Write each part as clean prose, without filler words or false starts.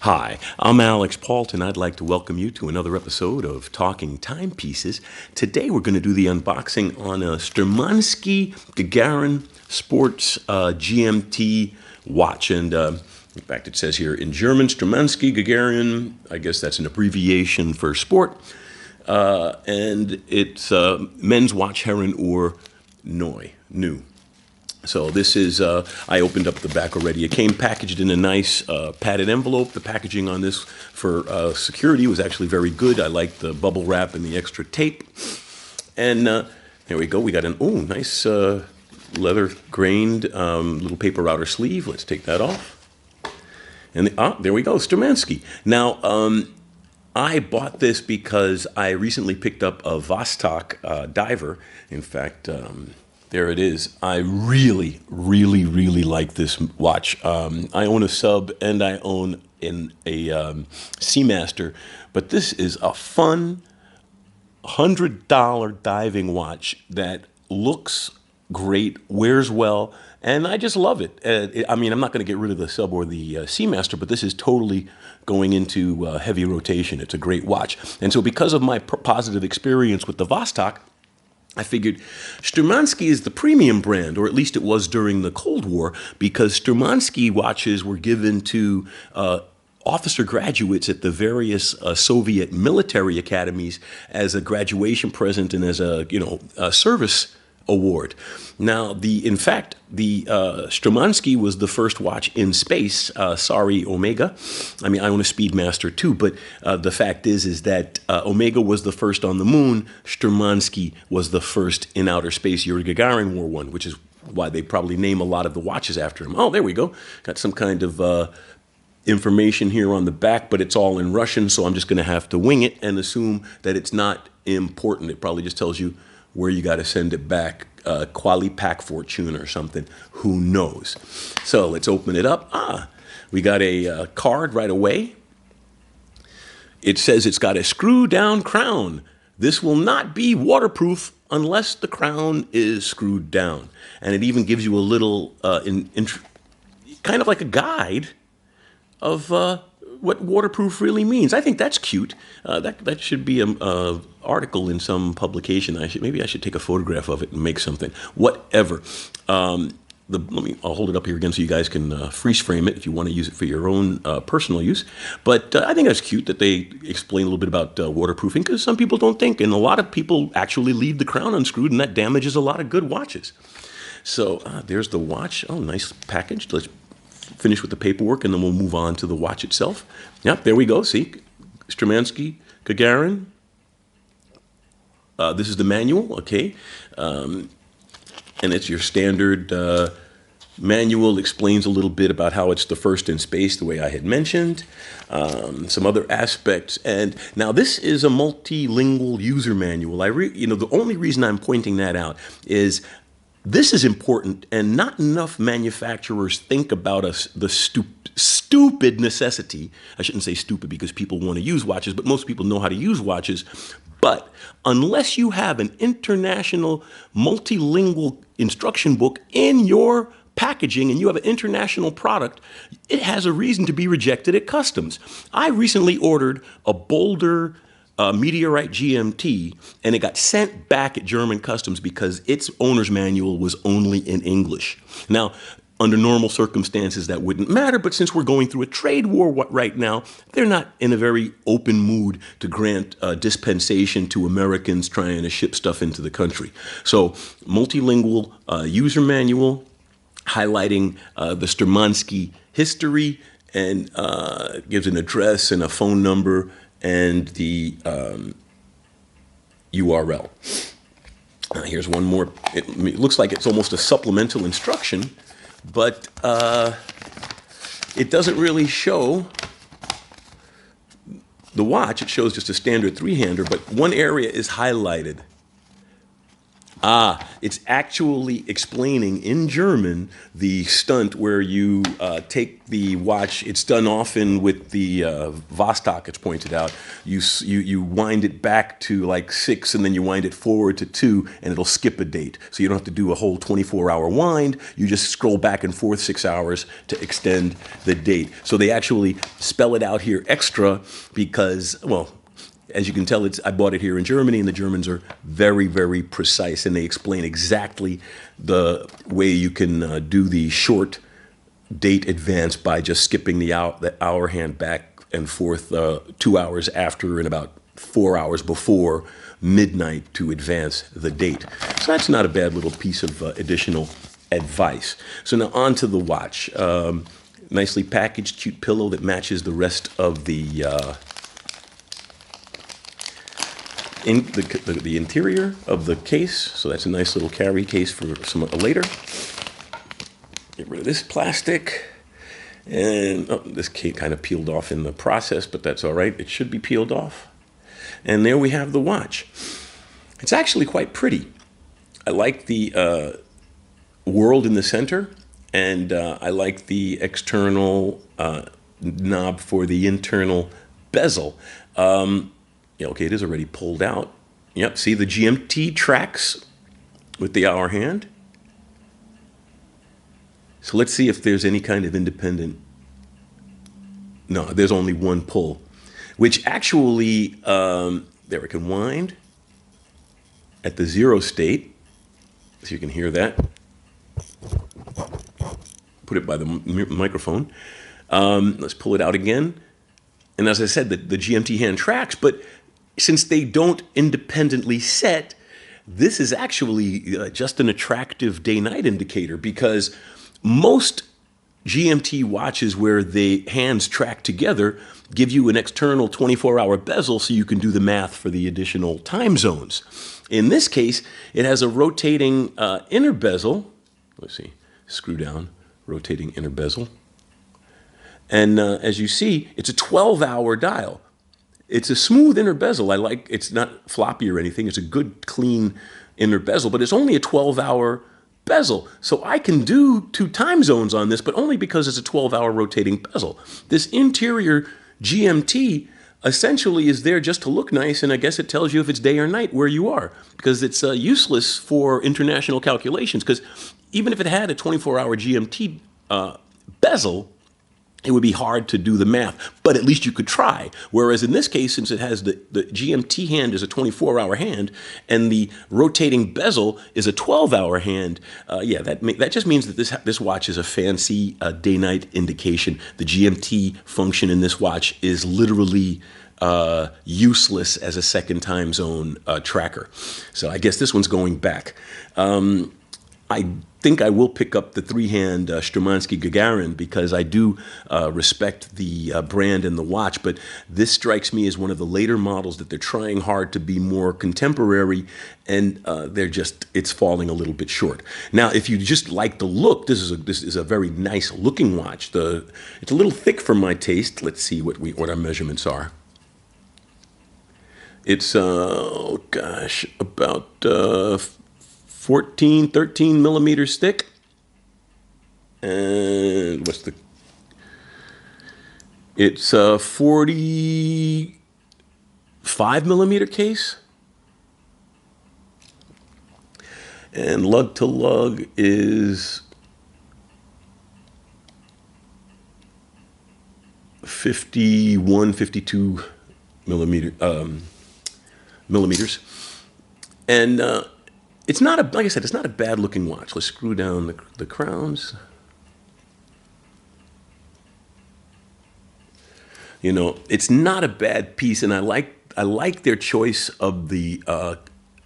Hi, I'm Alex Paulton. I'd like to welcome you to another episode of Talking Timepieces. Today we're going to do the unboxing on a Sturmanskie Gagarin Sports GMT watch. And in fact, it says here in German, Sturmanskie Gagarin, I guess that's an abbreviation for sport. And it's men's watch Herren or new. So this is, I opened up the back already. It came packaged in a nice padded envelope. The packaging on this for security was actually very good. I like the bubble wrap and the extra tape. And there we go. We got an, nice leather grained little paper outer sleeve. Let's take that off. And there we go, Sturmanskie. Now, I bought this because I recently picked up a Vostok diver. In fact, there it is. I really like this watch. I own a sub and I own a Seamaster, but this is a fun $100 diving watch that looks great, wears well, and I just love it. I mean, I'm not going to get rid of the sub or the Seamaster, but this is totally going into heavy rotation. It's a great watch. And so because of my positive experience with the Vostok, I figured Sturmanskie is the premium brand, or at least it was during the Cold War, because Sturmanskie watches were given to officer graduates at the various Soviet military academies as a graduation present and as a service award. Now, in fact, the Sturmanskie was the first watch in space. Sorry, Omega. I mean, I own a Speedmaster too, but the fact is that Omega was the first on the moon. Sturmanskie was the first in outer space. Yuri Gagarin wore one, which is why they probably name a lot of the watches after him. Oh, there we go. Got some kind of information here on the back, but it's all in Russian, so I'm just going to have to wing it and assume that it's not important. It probably just tells you where you got to send it back, Quali Pack Fortune or something. Who knows? So let's open it up. We got a card right away. It says it's got a screw-down crown. This will not be waterproof unless the crown is screwed down. And it even gives you a little, kind of like a guide of what waterproof really means. I think that's cute. That should be a article in some publication. Maybe I should take a photograph of it and make something. Whatever. I'll hold it up here again so you guys can freeze frame it if you want to use it for your own personal use. But I think that's cute that they explain a little bit about waterproofing, because some people don't think, and a lot of people actually leave the crown unscrewed, and that damages a lot of good watches. So there's the watch. Oh, nice package. Let's finish with the paperwork, and then we'll move on to the watch itself. Yep, there we go. See, Sturmanskie Gagarin. This is the manual, okay? And it's your standard manual. Explains a little bit about how it's the first in space, the way I had mentioned. Some other aspects. And now this is a multilingual user manual. The only reason I'm pointing that out is this is important, and not enough manufacturers think about the stupid necessity. I shouldn't say stupid because people want to use watches, but most people know how to use watches. But unless you have an international multilingual instruction book in your packaging and you have an international product, it has a reason to be rejected at customs. I recently ordered a Boulder Meteorite GMT, and it got sent back at German customs because its owner's manual was only in English. Now, under normal circumstances, that wouldn't matter, but since we're going through a trade war right now, they're not in a very open mood to grant dispensation to Americans trying to ship stuff into the country. So, multilingual user manual highlighting the Sturmanskie history, and gives an address and a phone number and the URL. Here's one more. It looks like it's almost a supplemental instruction, but it doesn't really show the watch. It shows just a standard three-hander, but one area is highlighted. It's actually explaining in German the stunt where you take the watch. It's done often with the Vostok. It's pointed out. You wind it back to like 6, and then you wind it forward to 2, and it'll skip a date. So you don't have to do a whole 24-hour wind. You just scroll back and forth 6 hours to extend the date. So they actually spell it out here extra because, well, as you can tell, I bought it here in Germany, and the Germans are very, very precise, and they explain exactly the way you can do the short date advance by just skipping the hour hand back and forth 2 hours after and about 4 hours before midnight to advance the date. So that's not a bad little piece of additional advice. So now on to the watch. Nicely packaged, cute pillow that matches the rest of the the interior of the case. So that's a nice little carry case for some later. Get rid of this plastic. And this cake kind of peeled off in the process, but that's all right. It should be peeled off. And there we have the watch. It's actually quite pretty. I like the world in the center, and I like the external knob for the internal bezel. Yeah, okay, it is already pulled out. Yep, see the GMT tracks with the hour hand. So let's see if there's any kind of independent. No, there's only one pull, which actually, there we can wind at the 0 state, so you can hear that. Put it by the microphone. Let's pull it out again. And as I said, the GMT hand tracks, but since they don't independently set, this is actually just an attractive day-night indicator, because most GMT watches where the hands track together give you an external 24-hour bezel so you can do the math for the additional time zones. In this case, it has a rotating inner bezel. Let's see, screw down, rotating inner bezel. And as you see, it's a 12-hour dial. It's a smooth inner bezel. It's not floppy or anything. It's a good, clean inner bezel, but it's only a 12-hour bezel. So I can do 2 time zones on this, but only because it's a 12-hour rotating bezel. This interior GMT essentially is there just to look nice, and I guess it tells you if it's day or night where you are, because it's useless for international calculations, because even if it had a 24-hour GMT bezel, it would be hard to do the math, but at least you could try. Whereas in this case, since it has the GMT hand is a 24-hour hand, and the rotating bezel is a 12-hour hand, yeah, that just means that this watch is a fancy day-night indication. The GMT function in this watch is literally useless as a second time zone tracker. So I guess this one's going back. I think I will pick up the 3-hand Sturmanskie Gagarin, because I do respect the brand and the watch, but this strikes me as one of the later models that they're trying hard to be more contemporary, and it's falling a little bit short. Now, if you just like the look, this is a very nice looking watch. It's a little thick for my taste. Let's see what our measurements are. It's about 14, 13 millimeters thick. And it's a 45 millimeter case. And lug to lug is 51, 52 millimeters. And it's not like I said, it's not a bad looking watch. Let's screw down the crowns. You know, it's not a bad piece, and I like their choice of the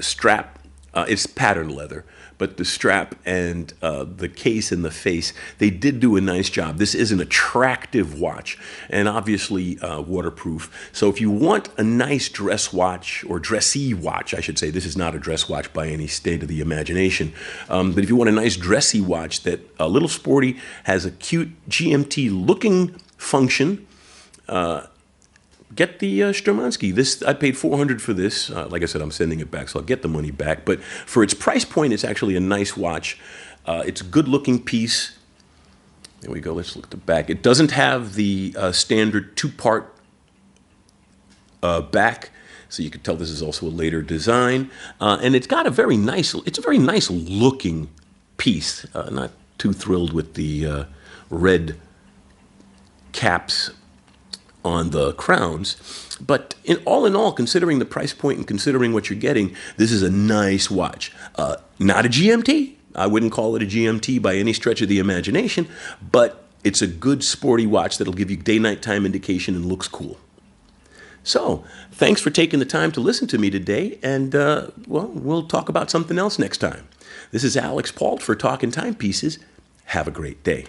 strap. It's patterned leather, but the strap and the case and the face, they did do a nice job. This is an attractive watch, and obviously waterproof. So if you want a nice dress watch, or dressy watch, I should say, this is not a dress watch by any state of the imagination, but if you want a nice dressy watch that a little sporty, has a cute GMT looking function, get the Sturmanskie. This I paid $400 for this. Like I said, I'm sending it back, so I'll get the money back. But for its price point, it's actually a nice watch. It's a good-looking piece. There we go. Let's look at the back. It doesn't have the standard two-part back, so you can tell this is also a later design. And it's got a very nice. It's a very nice looking piece. Not too thrilled with the red caps on the crowns, but in all, considering the price point and considering what you're getting, this is a nice watch. Not a GMT. I wouldn't call it a GMT by any stretch of the imagination, but it's a good sporty watch that'll give you day-night time indication and looks cool. So, thanks for taking the time to listen to me today, and well, we'll talk about something else next time. This is Alex Pault for Talking Timepieces. Have a great day.